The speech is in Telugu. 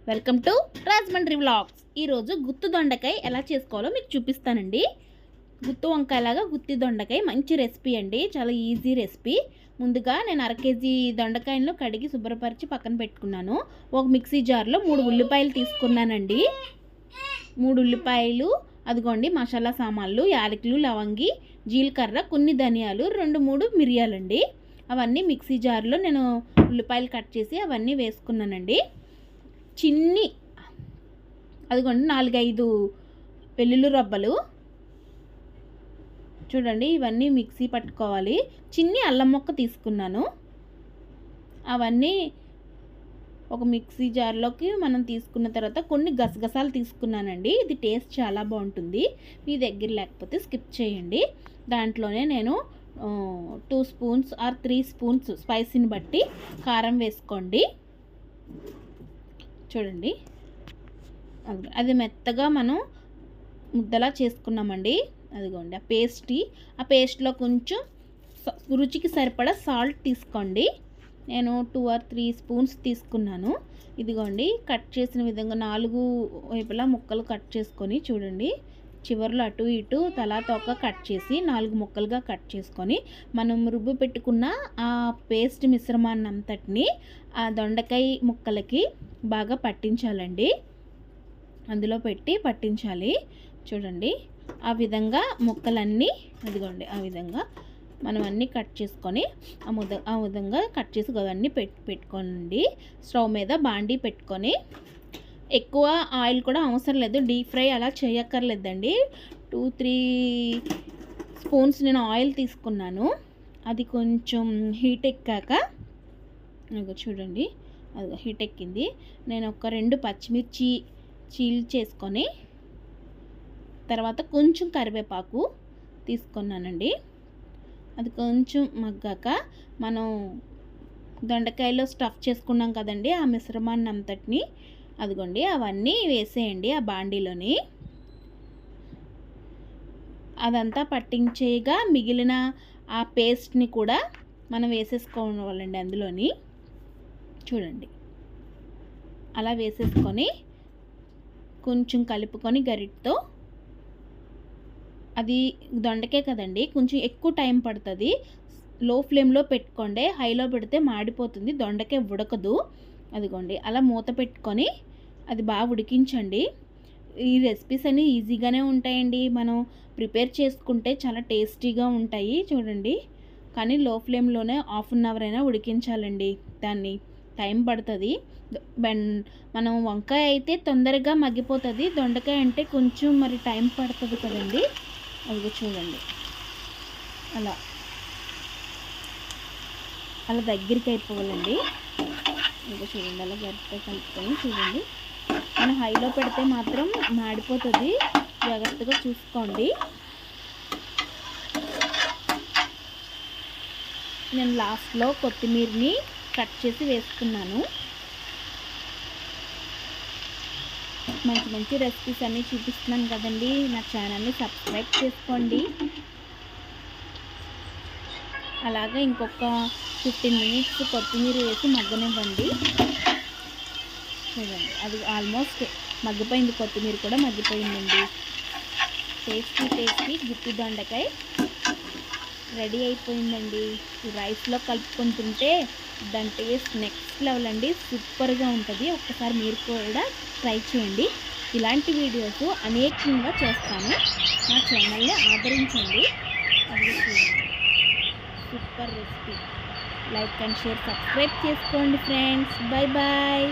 Welcome to Rajahmundry vlogs. ఈరోజు గుత్తి దొండకాయ ఎలా చేసుకోవాలో మీకు చూపిస్తానండి. గుత్తి వంకాయలాగా గుత్తి దొండకాయ మంచి రెసిపీ అండి, చాలా ఈజీ రెసిపీ. ముందుగా నేను 1/2 కేజీ దొండకాయలను కడిగి శుభ్రపరిచి పక్కన పెట్టుకున్నాను. ఒక మిక్సీ జార్లో 3 ఉల్లిపాయలు తీసుకున్నానండి. 3 ఉల్లిపాయలు, అదిగోండి మసాలా సామాన్లు, యాలకులు, లవంగి, జీలకర్ర, కొన్ని ధనియాలు, 2-3 మిరియాలండి. అవన్నీ మిక్సీ జార్లో నేను ఉల్లిపాయలు కట్ చేసి అవన్నీ వేసుకున్నానండి. అదిగోండి 4-5 వెల్లుల్లి రబ్బలు చూడండి, ఇవన్నీ మిక్సీ పట్టుకోవాలి. చిన్ని అల్లం ముక్క తీసుకున్నాను. అవన్నీ ఒక మిక్సీ జార్లోకి మనం తీసుకున్న తర్వాత కొన్ని గసగసాలు తీసుకున్నానండి. ఇది టేస్ట్ చాలా బాగుంటుంది. మీ దగ్గర లేకపోతే స్కిప్ చేయండి. దాంట్లోనే నేను 2 స్పూన్స్ ఆర్ 3 స్పూన్స్ స్పైసీని బట్టి కారం వేసుకోండి. చూడండి, అది మెత్తగా మనం ముద్దలా చేసుకున్నామండి. అదిగోండి ఆ పేస్ట్లో కొంచెం రుచికి సరిపడా సాల్ట్ తీసుకోండి. నేను 2 or 3 స్పూన్స్ తీసుకున్నాను. ఇదిగోండి, కట్ చేసిన విధంగా 4 వైపులా ముక్కలు కట్ చేసుకొని చూడండి, చివర్లో అటు ఇటు తలా తోక కట్ చేసి 4 ముక్కలుగా కట్ చేసుకొని మనం రుబ్బు పెట్టుకున్న ఆ పేస్ట్ మిశ్రమాన్ని అంతటిని ఆ దొండకాయ ముక్కలకి బాగా పట్టించాలండి. అందులో పెట్టి పట్టించాలి. చూడండి, ఆ విధంగా ముక్కలన్నీ అదిగోండి ఆ విధంగా మనం అన్నీ కట్ చేసుకొని ఆ విధంగా కట్ చేసి అవన్నీ పెట్టుకోండి. స్టవ్ మీద బాండీ పెట్టుకొని, ఎక్కువ ఆయిల్ కూడా అవసరం లేదు, డీప్ ఫ్రై అలా చేయక్కర్లేదండి. 2-3 స్పూన్స్ నేను ఆయిల్ తీసుకున్నాను. అది కొంచెం హీట్ ఎక్కాక చూడండి, అది హీట్ ఎక్కింది. నేను ఒక 2 పచ్చిమిర్చి చీల్ చేసుకొని తర్వాత కొంచెం కరివేపాకు తీసుకున్నానండి. అది కొంచెం మగ్గాక మనం దొండకాయలో స్టఫ్ చేసుకున్నాం కదండి, ఆ మిశ్రమాన్ని అంతటిని అదిగోండి అవన్నీ వేసేయండి ఆ బాండీలోని. అదంతా పట్టించేగా మిగిలిన ఆ పేస్ట్ని కూడా మనం వేసేసుకోవాలండి అందులోని. చూడండి, అలా వేసేసుకొని కొంచెం కలుపుకొని గరిటతో, అది దొండకాయ కదండి కొంచెం ఎక్కువ టైం పడుతుంది. లో ఫ్లేమ్లో పెట్టుకోండి, హైలో పెడితే మాడిపోతుంది, దొండకాయ ఉడకదు. అదిగోండి అలా మూత పెట్టుకొని అది బాగా ఉడికించండి. ఈ రెసిపీస్ అన్నీ ఈజీగానే ఉంటాయండి, మనం ప్రిపేర్ చేసుకుంటే చాలా టేస్టీగా ఉంటాయి. చూడండి, కానీ లో ఫ్లేమ్లోనే 1/2 అవర్ అయినా ఉడికించాలండి. దాన్ని టైం పడుతుంది. మనం వంకాయ అయితే తొందరగా మగ్గిపోతుంది, దొండకాయ అంటే కొంచెం మరి టైం పడుతుంది కదండి. అది చూడండి, అలా దగ్గరికి అయిపోవాలండి. ఇంకా చూడండి, అలా గట్టిగా కలుపుకొని చూడండి. మనం హైలో పెడితే మాత్రం మాడిపోతుంది, జాగ్రత్తగా చూసుకోండి. నేను లాస్ట్లో కొత్తిమీరని కట్ చేసి వేసుకున్నాను. మంచి రెసిపీస్ అన్నీ చూపిస్తున్నాను కదండి, నా ఛానల్ని సబ్స్క్రైబ్ చేసుకోండి. అలాగే ఇంకొక 15 మినిట్స్ కొత్తిమీర వేసి మగ్గనివ్వండి. చూడండి, అది ఆల్మోస్ట్ మగ్గిపోయింది, కొత్తిమీర కూడా మగ్గిపోయిందండి. టేస్టీ గుత్తి దొండకాయ రెడీ అయిపోయిందండి. ఈ రైస్లో కలుపుకొని తింటే దాని టేస్ట్ నెక్స్ట్ లెవెల్ అండి, సూపర్గా ఉంటుంది. ఒక్కసారి మీరు కూడా ట్రై చేయండి. ఇలాంటి వీడియోస్ అనేకంగా చేస్తాను, నా ఛానల్ని ఆదరించండి. అది super recipe. Like and share, subscribe చేసుకోండి ఫ్రెండ్స్. Bye bye.